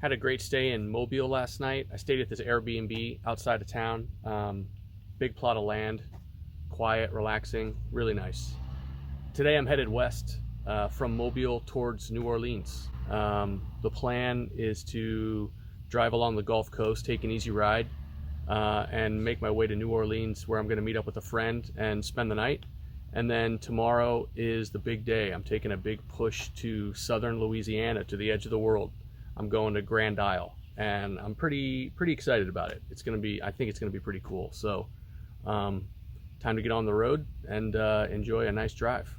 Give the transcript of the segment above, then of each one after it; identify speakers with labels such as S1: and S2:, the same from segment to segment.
S1: Had a great stay in Mobile last night. I stayed at this Airbnb outside of town. Big plot of land, quiet, relaxing, really nice. Today I'm headed west from Mobile towards New Orleans. The plan is to drive along the Gulf Coast, take an easy ride, and make my way to New Orleans, where I'm going to meet up with a friend and spend the night. And then tomorrow is the big day. I'm taking a big push to southern Louisiana, to the edge of the world. I'm going to Grand Isle, and I'm pretty excited about it. I think it's gonna be pretty cool. So time to get on the road and enjoy a nice drive.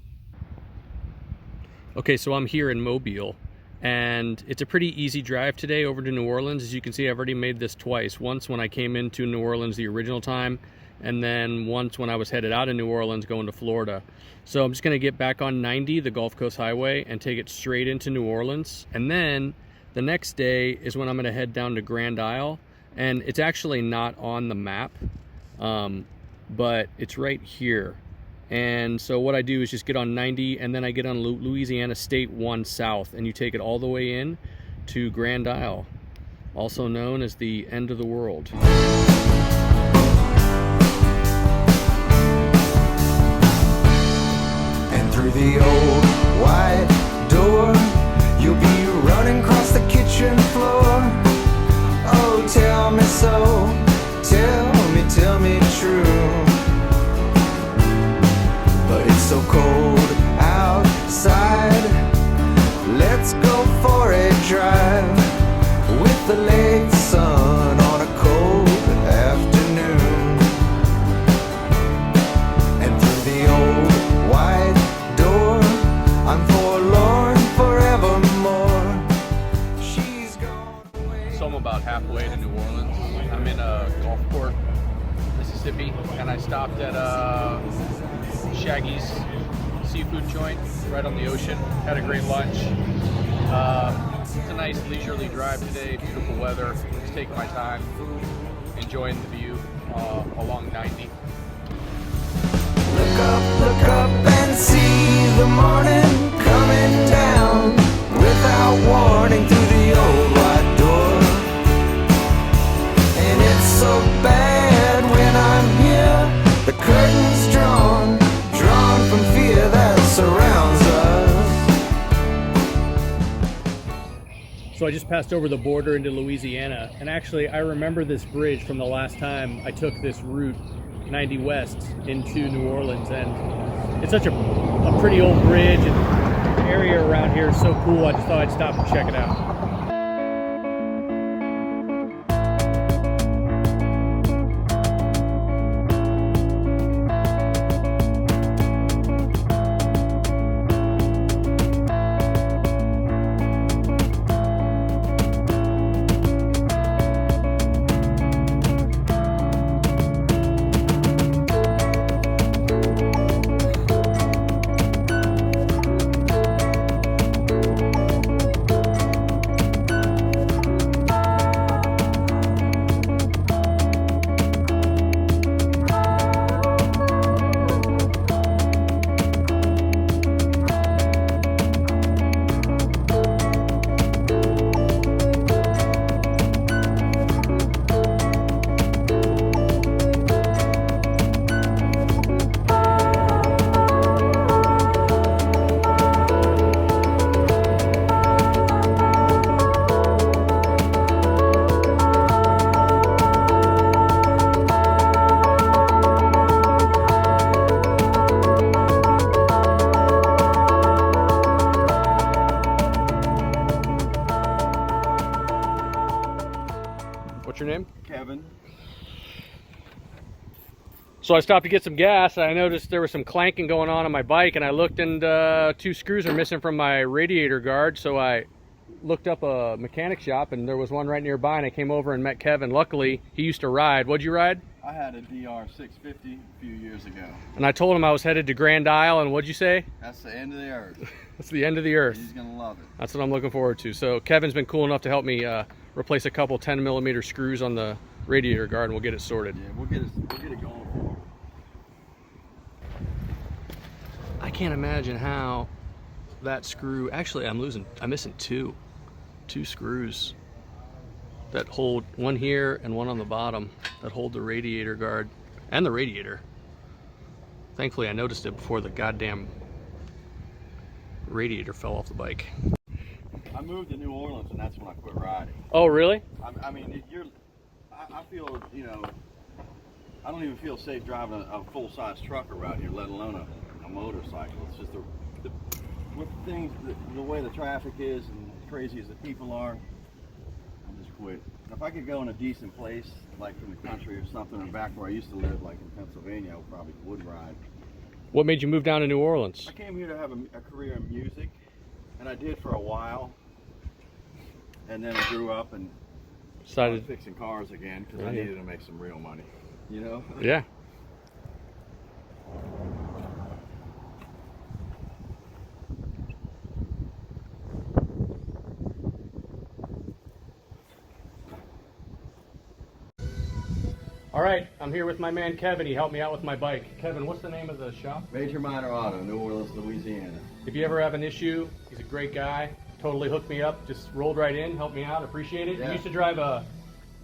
S1: Okay, so I'm here in Mobile, and it's a pretty easy drive today over to New Orleans. As you can see, I've already made this twice. Once when I came into New Orleans the original time, and then once when I was headed out of New Orleans going to Florida. So I'm just gonna get back on 90, the Gulf Coast Highway, and take it straight into New Orleans. And then the next day is when I'm gonna head down to Grand Isle. And it's actually not on the map, but it's right here. And so what I do is just get on 90, and then I get on Louisiana State 1 South, and you take it all the way in to Grand Isle, also known as the end of the world.
S2: Through the old white door, you'll be running across the kitchen floor. Oh, tell me so, tell me true. But it's so cold outside, let's go for a drive with the late sun on a cold afternoon. And through the old white door, I'm forlorn forevermore. She's gone away.
S1: So I'm about halfway to New Orleans. I'm in Gulfport, Mississippi, and I stopped at Shaggy's seafood joint right on the ocean. Had a great lunch. It's a nice leisurely drive today, beautiful weather. Just taking my time, enjoying the view along 90.
S2: Look up and see the morning coming down without warning through the old white door. And it's so bad when I'm here, the curtain's drawn from fear that surrounds us.
S1: So I just passed over the border into Louisiana, and actually I remember this bridge from the last time I took this route 90 west into New Orleans, and it's such a pretty old bridge, and the area around here is so cool. I just thought I'd stop and check it out. What's your name?
S3: Kevin.
S1: So I stopped to get some gas. I noticed there was some clanking going on my bike, and I looked, and 2 screws are missing from my radiator guard. So I looked up a mechanic shop, and there was one right nearby, and I came over and met Kevin. Luckily, he used to ride. What'd you ride?
S3: I had a DR650 a few years ago.
S1: And I told him I was headed to Grand Isle, and what'd you say?
S3: That's the end of the earth.
S1: That's the end of the earth.
S3: He's gonna love it.
S1: That's what I'm looking forward to. So Kevin's been cool enough to help me replace a couple 10mm screws on the radiator guard, and we'll get it sorted.
S3: Yeah, we'll get it going for him.
S1: I can't imagine how that screw, actually I'm missing two screws that hold, one here and one on the bottom, that hold the radiator guard and the radiator. Thankfully I noticed it before the goddamn radiator fell off the bike.
S3: I moved to New Orleans and that's when I quit riding.
S1: Oh really?
S3: I mean, I feel, you know, I don't even feel safe driving a full-size truck around here, let alone a motorcycle. It's just with things, the way the traffic is and as crazy as the people are, I just quit. If I could go in a decent place, like in the country or something, or back where I used to live, like in Pennsylvania, I probably would ride.
S1: What made you move down to New Orleans?
S3: I came here to have a career in music, and I did for a while. And then I grew up and started fixing cars again because I needed to make some real money, you know?
S1: Yeah. All right, I'm here with my man Kevin. He helped me out with my bike. Kevin, what's the name of the shop?
S3: Major Minor Auto, New Orleans, Louisiana.
S1: If you ever have an issue, he's a great guy. Totally hooked me up. Just rolled right in, helped me out. Appreciate it. Yeah. You used to drive a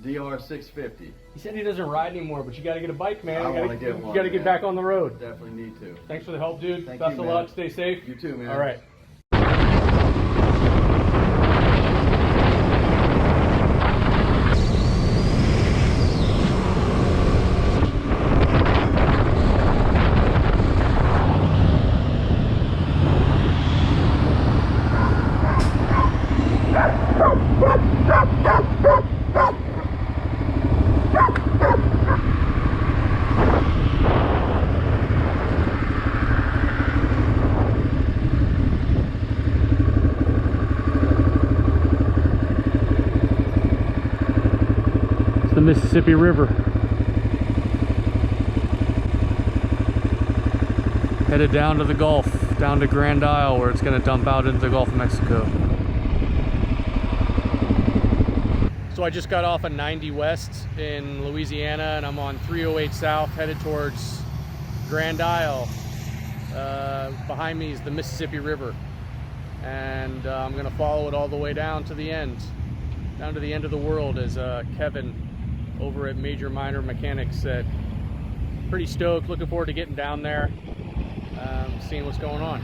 S3: DR650.
S1: He said he doesn't ride anymore, but you got to get a bike, man.
S3: I want to get one.
S1: You got to get back on the road.
S3: Definitely need to.
S1: Thanks for the help, dude.
S3: Thank
S1: Best
S3: you,
S1: of
S3: man.
S1: luck. Stay safe.
S3: You too, man.
S1: All right. The Mississippi River. Headed down to the Gulf, down to Grand Isle, where it's going to dump out into the Gulf of Mexico. So I just got off of 90 West in Louisiana, and I'm on 308 South, headed towards Grand Isle. Behind me is the Mississippi River, and I'm going to follow it all the way down to the end of the world, as Kevin over at Major Minor Mechanics said. Pretty stoked, looking forward to getting down there, seeing what's going on.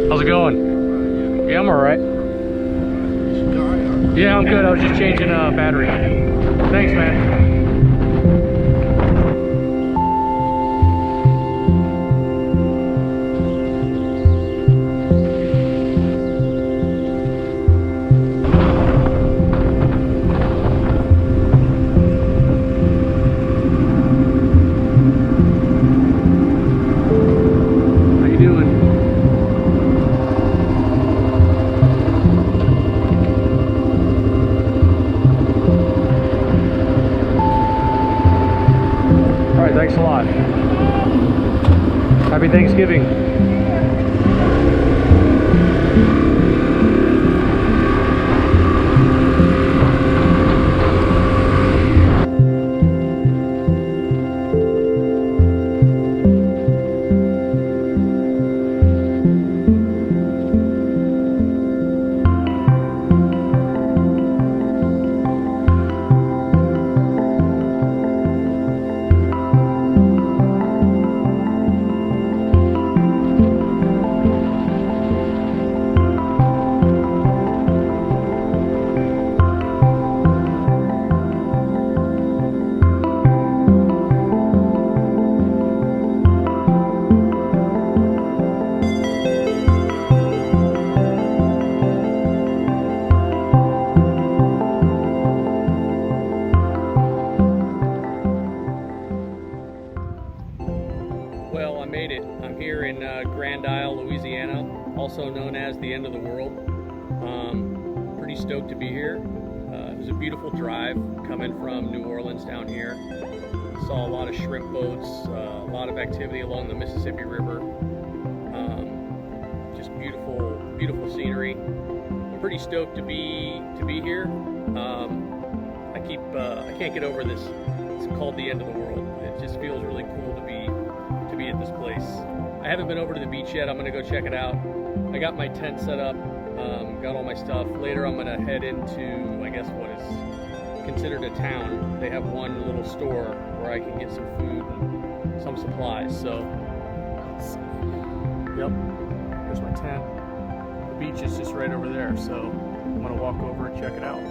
S1: How's it going? Yeah, I'm alright. Yeah, I'm good. I was just changing a battery. Thanks, man. Thanks a lot. Happy Thanksgiving. Well, I made it. I'm here in Grand Isle, Louisiana, also known as the end of the world. Pretty stoked to be here. It was a beautiful drive coming from New Orleans down here. Saw a lot of shrimp boats, a lot of activity along the Mississippi River. Just beautiful, beautiful scenery. I'm pretty stoked to be here. I can't get over this. It's called the end of the world. It just feels really cool to be at this place. I haven't been over to the beach yet. I'm gonna go check it out. I got my tent set up, got all my stuff. Later I'm gonna head into, I guess, what is considered a town. They have one little store where I can get some food and some supplies. So, yep, there's my tent. The beach is just right over there, so I'm gonna walk over and check it out.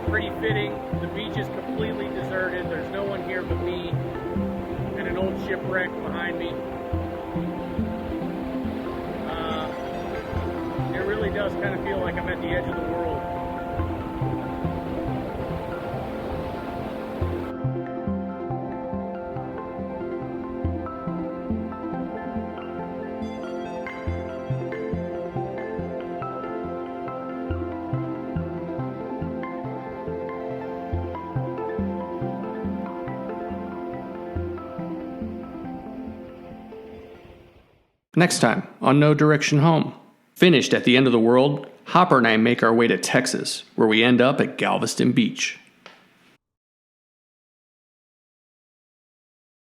S1: Pretty fitting. The beach is completely deserted. There's no one here but me and an old shipwreck behind me. It really does kind of feel like I'm at the edge of the world. Next time on No Direction Home. Finished at the end of the world, Hopper and I make our way to Texas, where we end up at Galveston Beach.